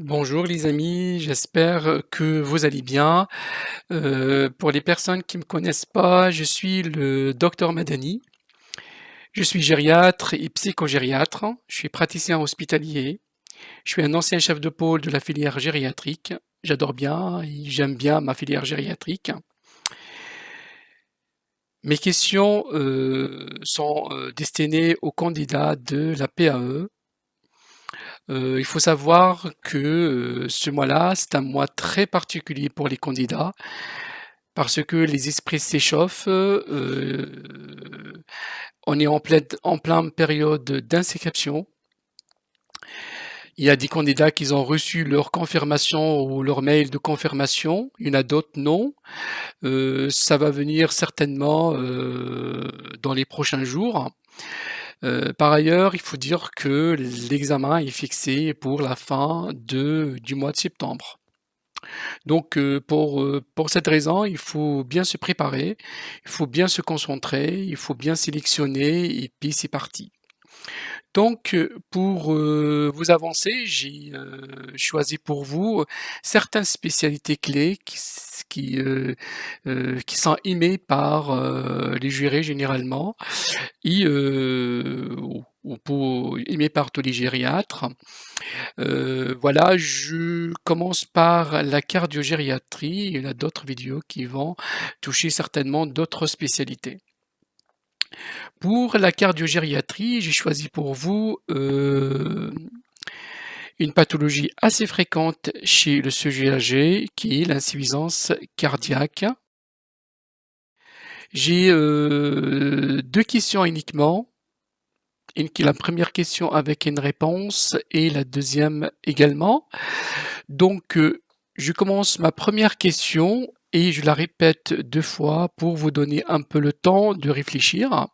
Bonjour les amis, j'espère que vous allez bien. Pour les personnes qui ne me connaissent pas, je suis le docteur Madani. Je suis gériatre et psychogériatre. Je suis praticien hospitalier. Je suis un ancien chef de pôle de la filière gériatrique. J'adore bien et j'aime bien ma filière gériatrique. Mes questions sont destinées aux candidats de la PAE. Il faut savoir que ce mois-là, c'est un mois très particulier pour les candidats parce que les esprits s'échauffent. On est en pleine période d'inscription. Il y a des candidats qui ont reçu leur confirmation ou leur mail de confirmation. Il y en a d'autres non. Ça va venir certainement dans les prochains jours. Par ailleurs, il faut dire que l'examen est fixé pour la fin du mois de septembre. Donc, pour cette raison, il faut bien se préparer, il faut bien se concentrer, il faut bien sélectionner et puis c'est parti. Donc, pour vous avancer, j'ai choisi pour vous certaines spécialités clés qui sont aimées par les jurés généralement et aimées par tous les gériatres. Voilà, je commence par la cardiogériatrie. Il y en a d'autres vidéos qui vont toucher certainement d'autres spécialités. Pour la cardiogériatrie, j'ai choisi pour vous une pathologie assez fréquente chez le sujet âgé, qui est l'insuffisance cardiaque. J'ai deux questions uniquement. La première question avec une réponse et la deuxième également. Donc, je commence ma première question et je la répète deux fois pour vous donner un peu le temps de réfléchir.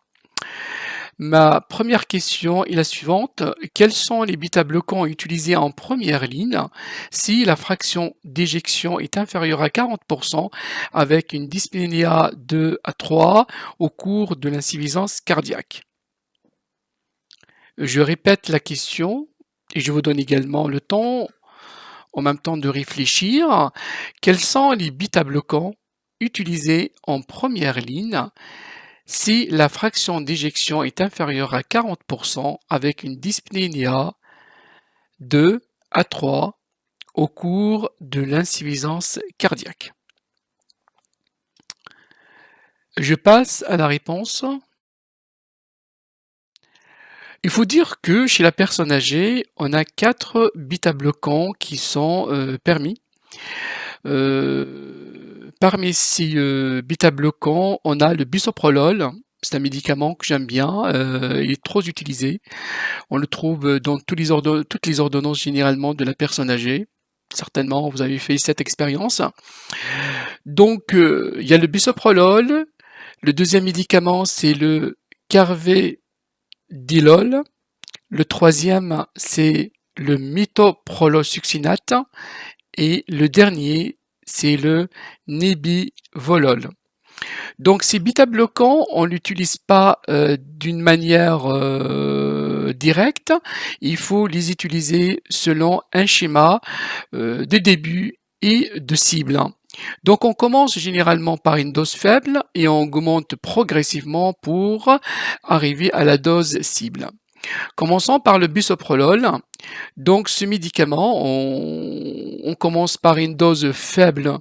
Ma première question est la suivante. Quels sont les bêta-bloquants utilisés en première ligne si la fraction d'éjection est inférieure à 40% avec une dyspnéa 2 à 3 au cours de l'insuffisance cardiaque? Je répète la question et je vous donne également le temps en même temps de réfléchir. Quels sont les bêta-bloquants utilisés en première ligne si la fraction d'éjection est inférieure à 40% avec une dyspnéa 2 à 3 au cours de l'insuffisance cardiaque? Je passe à la réponse. Il faut dire que chez la personne âgée, on a 4 bêta-bloquants qui sont permis. Parmi ces bêta-bloquants, on a le bisoprolol. C'est un médicament que j'aime bien, il est trop utilisé. On le trouve dans toutes les ordonnances généralement de la personne âgée. Certainement, vous avez fait cette expérience. Donc, il y a le bisoprolol. Le deuxième médicament, c'est le carvedilol. Le troisième, c'est le métoprolol-succinate. Et le dernier, c'est le nebivolol. Donc ces bêta-bloquants, on l'utilise pas d'une manière directe, il faut les utiliser selon un schéma de début et de cible. Donc on commence généralement par une dose faible et on augmente progressivement pour arriver à la dose cible. Commençons par le bisoprolol. Donc ce médicament, on commence par une dose faible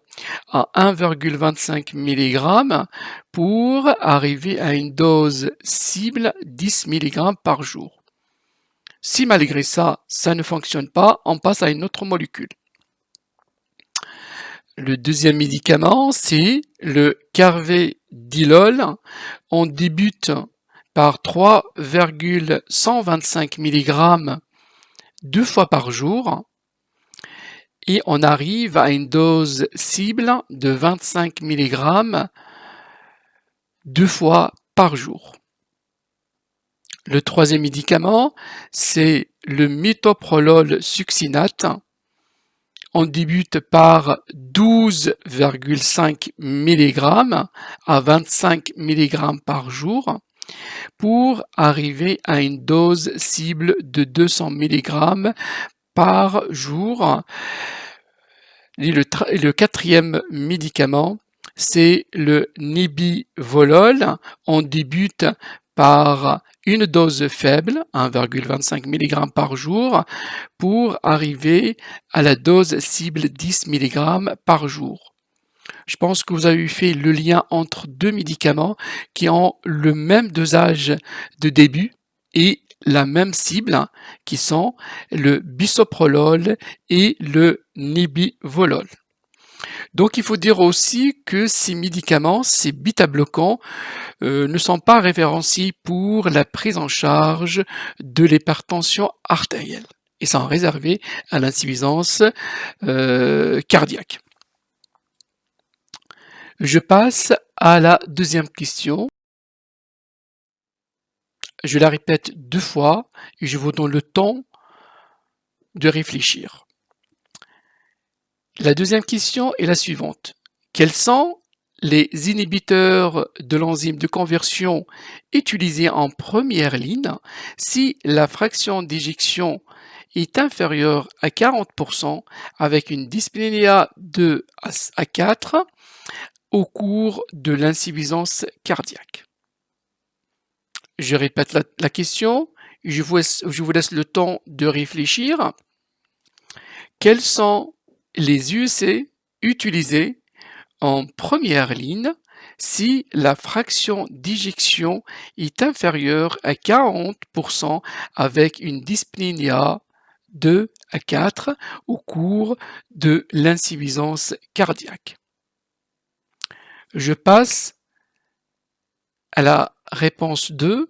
à 1,25 mg pour arriver à une dose cible 10 mg par jour. Si malgré ça, ça ne fonctionne pas, on passe à une autre molécule. Le deuxième médicament, c'est le carvedilol. On débute par 3,125 mg 2 fois par jour et on arrive à une dose cible de 25 mg 2 fois par jour. Le troisième médicament, c'est le métoprolol succinate. On débute par 12,5 mg à 25 mg par jour pour arriver à une dose cible de 200 mg par jour. Et le quatrième médicament, c'est le Nebivolol. On débute par une dose faible, 1,25 mg par jour, pour arriver à la dose cible 10 mg par jour. Je pense que vous avez fait le lien entre deux médicaments qui ont le même dosage de début et la même cible, qui sont le bisoprolol et le Nebivolol. Donc il faut dire aussi que ces médicaments, ces bêta-bloquants, ne sont pas référenciés pour la prise en charge de l'hypertension artérielle. Ils sont réservés à l'insuffisance cardiaque. Je passe à la deuxième question. Je la répète 2 fois et je vous donne le temps de réfléchir. La deuxième question est la suivante. Quels sont les inhibiteurs de l'enzyme de conversion utilisés en première ligne si la fraction d'éjection est inférieure à 40% avec une dyspnea 2 à 4 au cours de l'insuffisance cardiaque? Je répète la question, je vous laisse le temps de réfléchir. Quels sont les UEC utilisés en première ligne si la fraction d'éjection est inférieure à 40% avec une dyspnea 2 à 4 au cours de l'insuffisance cardiaque? Je passe à la réponse 2.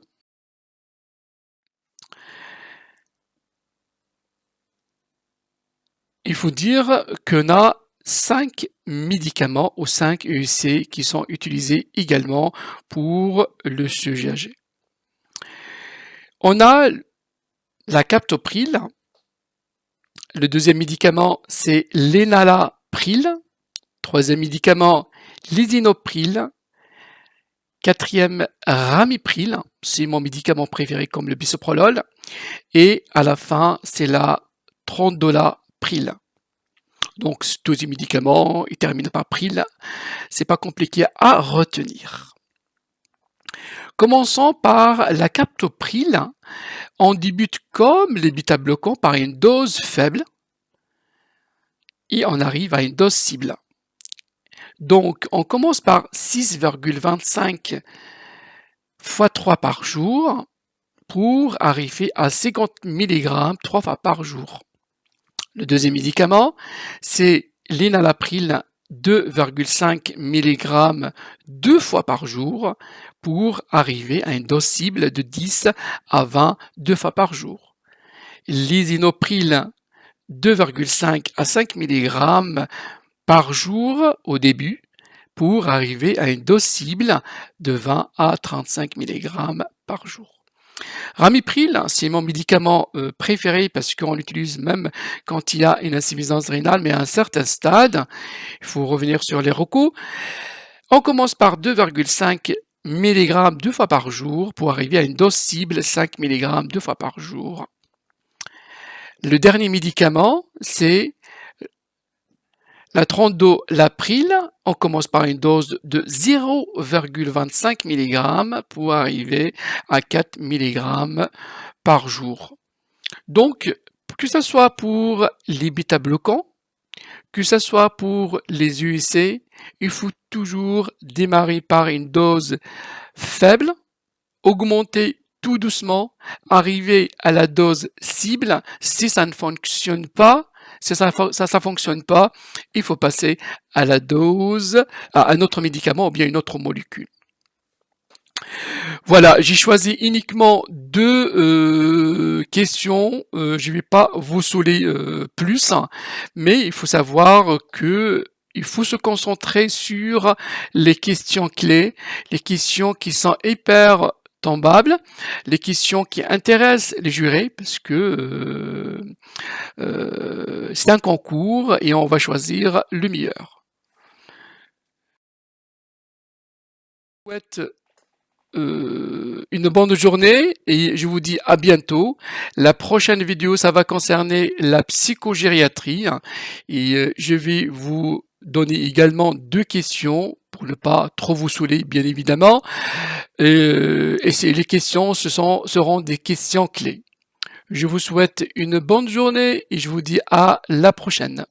Il faut dire qu'on a 5 médicaments ou 5 UEC qui sont utilisés également pour le sujet âgé. On a la captopril. Le deuxième médicament, c'est l'enalapril. Troisième médicament, l'isinopril. Quatrième, ramipril. C'est mon médicament préféré comme le bisoprolol. Et à la fin, c'est la trondorapril. Donc, tous ces médicaments, ils terminent par pril. C'est pas compliqué à retenir. Commençons par la captopril. On débute comme les bêta-bloquants par une dose faible et on arrive à une dose cible. Donc, on commence par 6,25 x 3 par jour pour arriver à 50 mg 3 fois par jour. Le deuxième médicament, c'est l'enalapril 2,5 mg 2 fois par jour pour arriver à une dose cible de 10 à 20 2 fois par jour. L'isinopril 2,5 à 5 mg par jour au début pour arriver à une dose cible de 20 à 35 mg par jour. Ramipril, c'est mon médicament préféré parce qu'on l'utilise même quand il y a une insuffisance rénale, mais à un certain stade, il faut revenir sur les recos. On commence par 2,5 mg 2 fois par jour pour arriver à une dose cible 5 mg 2 fois par jour. Le dernier médicament, c'est la trondorapril. On commence par une dose de 0,25 mg pour arriver à 4 mg par jour. Donc, que ce soit pour les bêta-bloquants, que ce soit pour les UEC, il faut toujours démarrer par une dose faible, augmenter tout doucement, arriver à la dose cible. Si ça ne fonctionne pas, fonctionne pas, il faut passer à la dose, à un autre médicament ou bien une autre molécule. Voilà, j'ai choisi uniquement 2 questions. Je ne vais pas vous saouler plus, mais il faut savoir que il faut se concentrer sur les questions clés, les questions qui sont hyper tombables, les questions qui intéressent les jurés, parce que c'est un concours et on va choisir le meilleur. Je souhaite une bonne journée et je vous dis à bientôt. La prochaine vidéo, ça va concerner la psychogériatrie et je vais vous donner également 2 questions pour ne pas trop vous saouler, bien évidemment. Les questions seront des questions clés. Je vous souhaite une bonne journée et je vous dis à la prochaine.